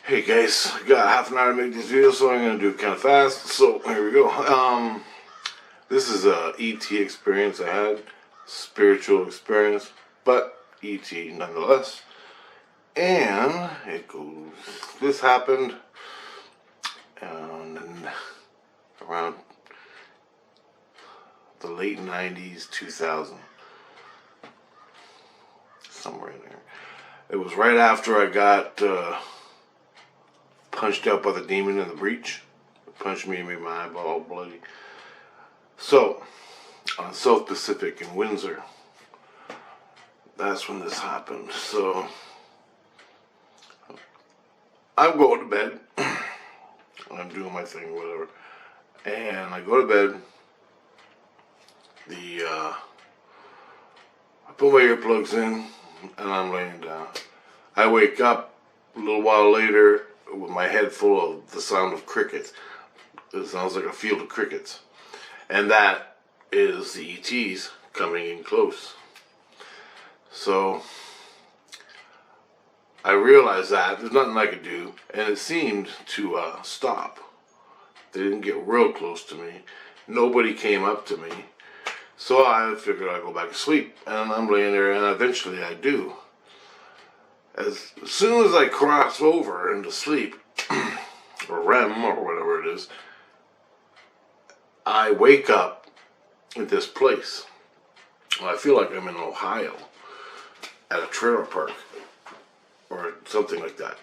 Hey guys, I got half an hour to make this video, so I'm gonna do it kind of fast. So here we go. This is a ET experience I had, spiritual experience, but ET nonetheless. And it goes. This happened around the late '90s, 2000, somewhere in there. It was right after I got punched out by the demon in the breach. It punched me and made my eyeball all bloody. So, on South Pacific in Windsor, that's when this happened. So, I'm going to bed. I'm doing my thing, whatever. And I go to bed. I put my earplugs in, and I'm laying down. I wake up a little while later with my head full of the sound of crickets. It sounds like a field of crickets. And that is the ETs coming in close. So I realized that there's nothing I could do, and it seemed to stop. They didn't get real close to me. Nobody came up to me. So I figured I'd go back to sleep, and I'm laying there, and eventually I do. As soon as I cross over into sleep, or REM, or whatever it is, I wake up at this place. I feel like I'm in Ohio, at a trailer park, or something like that.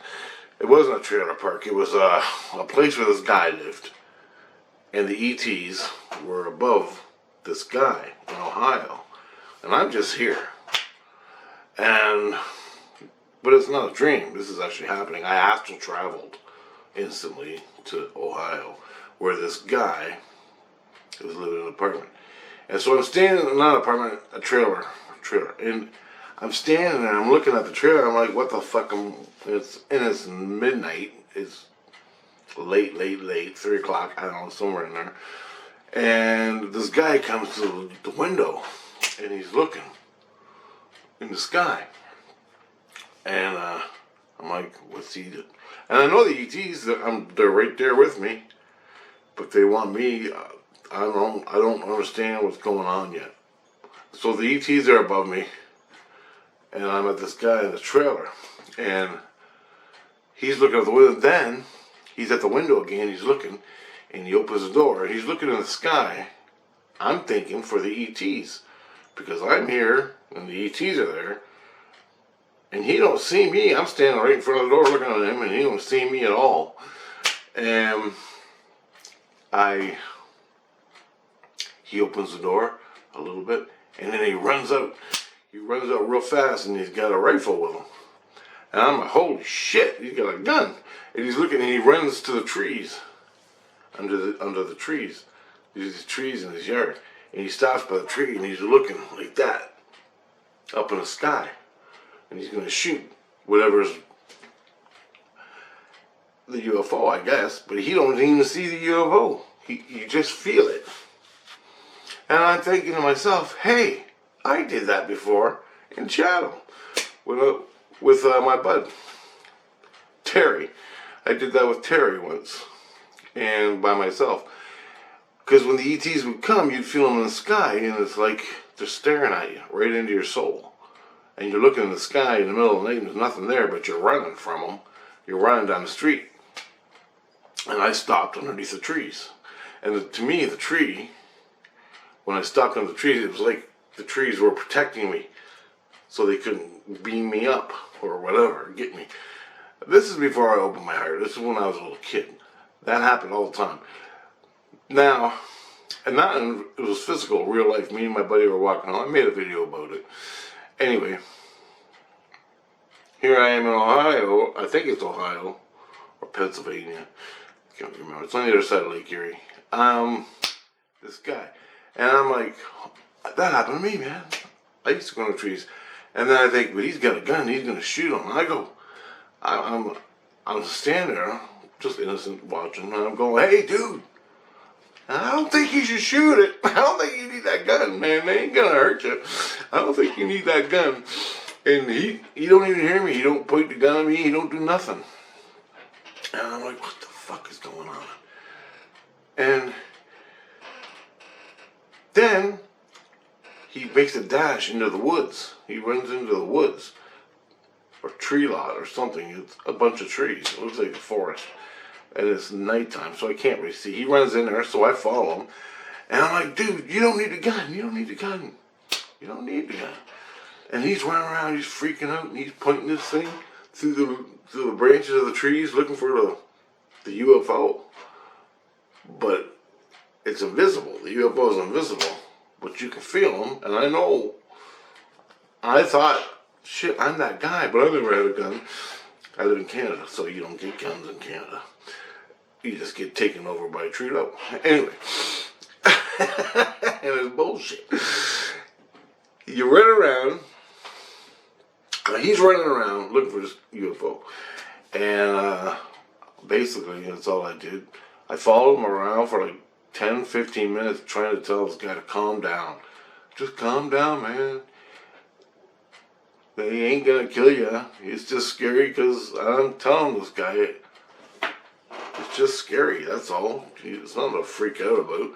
It wasn't a trailer park, it was a place where this guy lived, and the ETs were above this guy in Ohio, and I'm just here. But it's not a dream. This is actually happening. I astral traveled instantly to Ohio, where this guy was living in an apartment. And so I'm standing, not an apartment, a trailer, and I'm standing there, I'm looking at the trailer, I'm like, what the fuck, it's midnight, it's late, 3 o'clock, I don't know, somewhere in there. And this guy comes to the window, and he's looking in the sky. And I'm like, what's he doing? And I know the ETs, they're right there with me, but they want me. I don't understand what's going on yet. So the ETs are above me, and I'm at this guy in the trailer, and he's looking at the window. Then he's at the window again. He's looking, and he opens the door, and he's looking in the sky. I'm thinking for the ETs, because I'm here, and the ETs are there. And he don't see me. I'm standing right in front of the door looking at him, and he don't see me at all. And he opens the door a little bit, and then he runs out. He runs out real fast, and he's got a rifle with him. And I'm like, holy shit, he's got a gun. And he's looking, and he runs to the trees, under the trees. There's these trees in his yard. And he stops by the tree, and he's looking like that, up in the sky. And he's going to shoot whatever's the UFO, I guess. But he don't even see the UFO. You just feel it. And I'm thinking to myself, hey, I did that before in Chatham with my bud, Terry. I did that with Terry once, and by myself. Because when the ETs would come, you'd feel them in the sky, and it's like they're staring at you, right into your soul. And you're looking in the sky in the middle of the night and there's nothing there, but you're running from them. You're running down the street. And I stopped underneath the trees. And to me, the tree, when I stopped under the trees, it was like the trees were protecting me so they couldn't beam me up or whatever, get me. This is before I opened my heart. This is when I was a little kid. That happened all the time. Now, it was physical, real life. Me and my buddy were walking home. I made a video about it. Anyway, here I am in Ohio. I think it's Ohio or Pennsylvania. I can't remember. It's on the other side of Lake Erie. This guy, and I'm like, that happened to me, man. I used to go in the trees, and then I think, but he's got a gun. He's gonna shoot him. And I go, I'm standing there, just innocent, watching, and I'm going, hey, dude. And I don't think you should shoot it. I don't think you need that gun, man. They ain't gonna hurt you. I don't think you need that gun. And he don't even hear me. He don't point the gun at me. He don't do nothing. And I'm like, what the fuck is going on? And then he makes a dash into the woods. He runs into the woods, or tree lot or something. It's a bunch of trees. It looks like a forest. And it's nighttime, so I can't really see. He runs in there, so I follow him. And I'm like, dude, you don't need a gun. You don't need a gun. You don't need a gun. And he's running around, he's freaking out, and he's pointing this thing through the branches of the trees looking for the UFO. But it's invisible. The UFO is invisible. But you can feel him, and I thought, shit, I'm that guy, but I never had a gun. I live in Canada, so you don't get guns in Canada. You just get taken over by a Trudeau. Anyway. And it's bullshit. You run around. He's running around looking for this UFO. And basically, that's all I did. I followed him around for like 10, 15 minutes trying to tell this guy to calm down. Just calm down, man. They ain't gonna kill you. It's just scary because I'm telling this guy it's just scary, that's all. It's nothing to freak out about.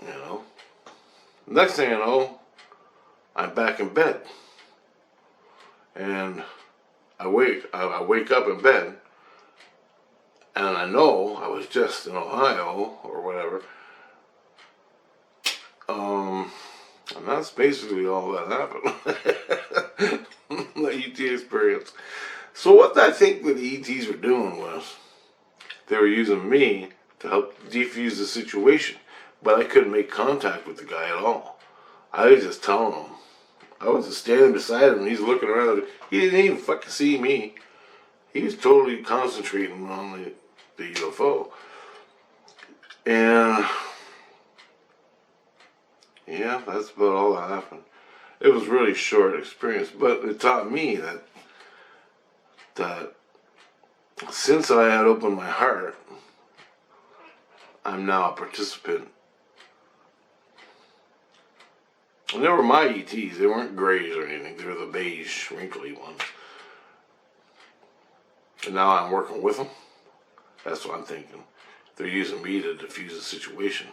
You know. Next thing I know, I'm back in bed. And I wake up in bed, and I know I was just in Ohio or whatever. And that's basically all that happened. The ET experience. So what I think that the ETs were doing was, they were using me to help defuse the situation. But I couldn't make contact with the guy at all. I was just telling him. I was just standing beside him and he's looking around. He didn't even fucking see me. He was totally concentrating on the UFO. And yeah, that's about all that happened. It was really short experience, but it taught me that since I had opened my heart, I'm now a participant. And they were my ETs. They weren't grays or anything. They were the beige, wrinkly ones. And now I'm working with them. That's what I'm thinking. They're using me to defuse the situation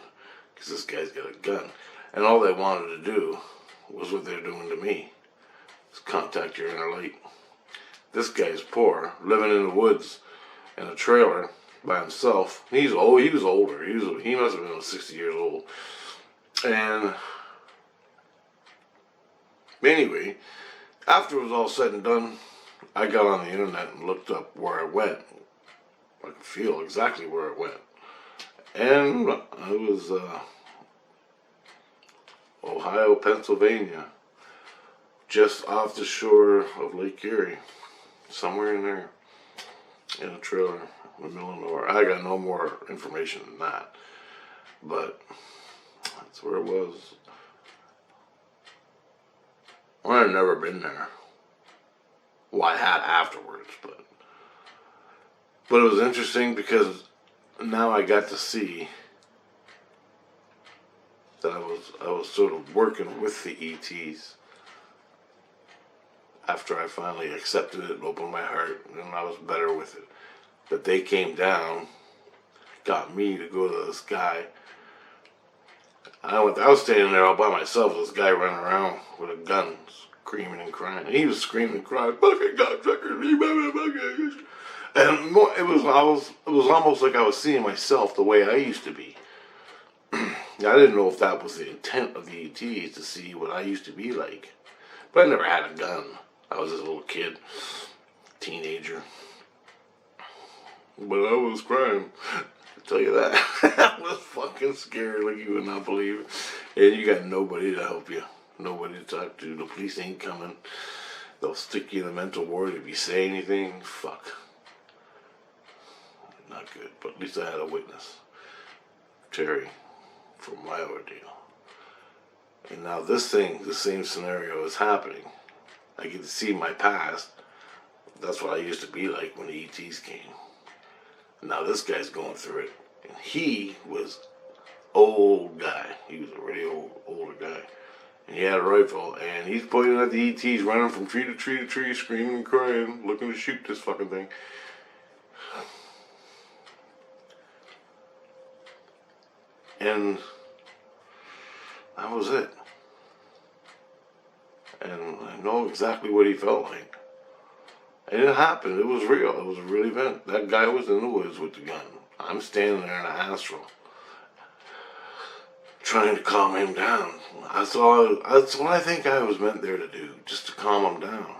because this guy's got a gun. And all they wanted to do was what they're doing to me. Is contact your inner light. This guy's poor, living in the woods in a trailer by himself. He's old. He was older. He must have been 60 years old. And anyway, after it was all said and done, I got on the internet and looked up where I went. I could feel exactly where it went. And I was Ohio, Pennsylvania, just off the shore of Lake Erie, somewhere in there, in a trailer in the middle of nowhere. I got no more information than that, but that's where it was. Well, I've never been there. Well, I had afterwards, but it was interesting because now I got to see that I was sort of working with the ETs after I finally accepted it and opened my heart, and I was better with it. But they came down, got me to go to this guy. I was standing there all by myself, this guy running around with a gun, screaming and crying. And he was screaming and crying, "Fucking cocksuckers!" And it was almost like I was seeing myself the way I used to be. I didn't know if that was the intent of the ETs, to see what I used to be like. But I never had a gun. I was just a little kid, teenager. But I was crying. I'll tell you that. I was fucking scared like you would not believe it. And you got nobody to help you. Nobody to talk to. The police ain't coming. They'll stick you in a mental ward if you say anything. Fuck. Not good. But at least I had a witness. Terry. From my ordeal. And now this thing, the same scenario is happening. I get to see my past. That's what I used to be like when the ETs came. Now this guy's going through it. And he was old guy. He was a really older guy. And he had a rifle. And he's pointing at the ETs, running from tree to tree to tree, screaming and crying, looking to shoot this fucking thing. And that was it. And I know exactly what he felt like. And it happened. It was real. It was a real event. That guy was in the woods with the gun. I'm standing there in an Astral, trying to calm him down. That's what I think I was meant there to do, just to calm him down.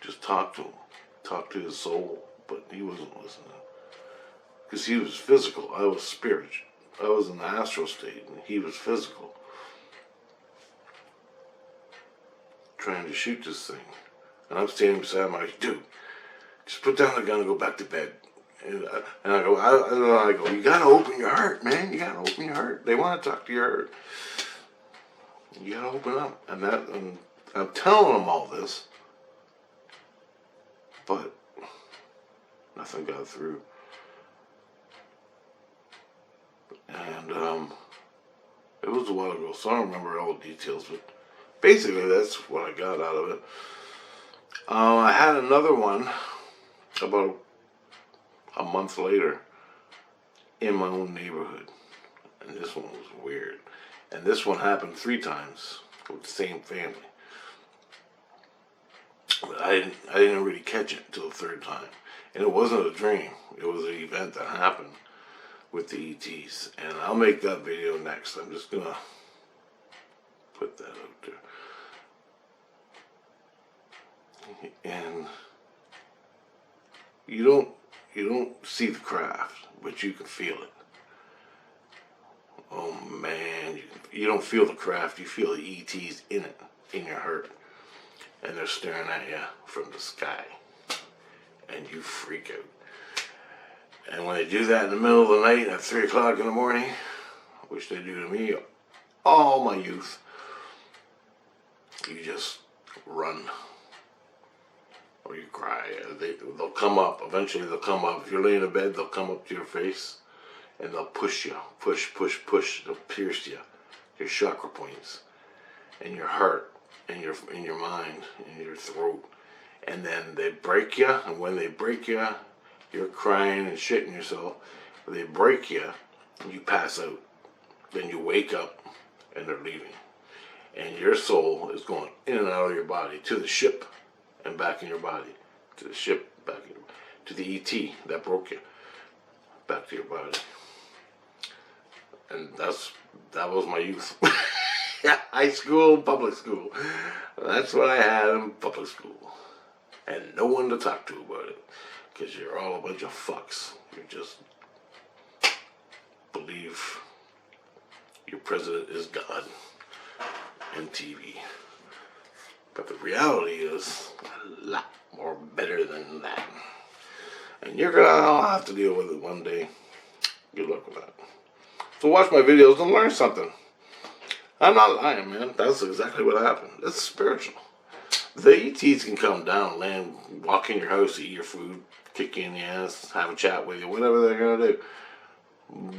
Just talk to him, talk to his soul, but he wasn't listening. Because he was physical, I was spiritual. I was in the astral state, and he was physical. Trying to shoot this thing. And I'm standing beside him, I'm like, dude, just put down the gun and go back to bed. And I go, you gotta open your heart, man. You gotta open your heart. They want to talk to your heart. You gotta open up. And I'm telling them all this, but nothing got through. And it was a while ago, so I don't remember all the details, but basically that's what I got out of it. I had another one about a month later in my own neighborhood, and this one was weird. And this one happened 3 times with the same family. But I didn't really catch it until the 3rd time. And it wasn't a dream. It was an event that happened with the ETs. And I'll make that video next. I'm just gonna put that out there. And you don't see the craft, but you can feel it. Oh man, you don't feel the craft, you feel the ETs in it, in your heart. And they're staring at you from the sky. And you freak out. And when they do that in the middle of the night at 3 o'clock in the morning, which they do to me all my youth, you just run. Or you cry. They'll come up. Eventually they'll come up. If you're laying in bed, they'll come up to your face and they'll push you. Push, push, push. They'll pierce you. Your chakra points. And your heart. And in your mind. In your throat. And then they break you. And when they break you, you're crying and shitting yourself. When they break you, you pass out. Then you wake up and they're leaving. And your soul is going in and out of your body to the ship. And back in your body, to the ship, back in, to the ET that broke you, back to your body. And that was my youth. High school, public school. That's what I had in public school. And no one to talk to about it. Because you're all a bunch of fucks. You just believe your president is God and TV. But the reality is a lot more better than that. And you're going to all have to deal with it one day. Good luck with that. So watch my videos and learn something. I'm not lying, man. That's exactly what happened. It's spiritual. The ETs can come down, land, walk in your house, eat your food, kick you in the ass, have a chat with you, whatever they're going to do.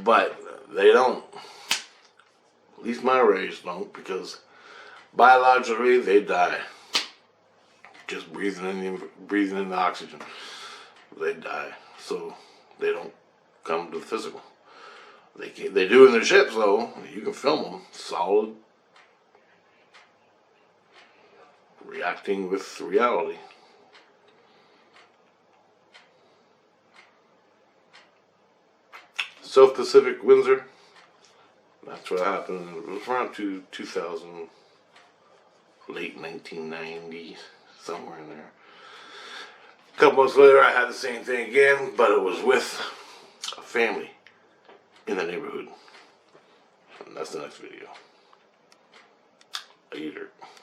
But they don't. At least my rays don't, because biologically, they die. Just breathing in the oxygen. They die. So they don't come to the physical. They do in their ships though. You can film them. Solid. Reacting with reality. South Pacific, Windsor. That's what happened. It was around 2000, late 1990s, somewhere in there. A couple months later, I had the same thing again, but it was with a family in the neighborhood. And that's the next video. Later.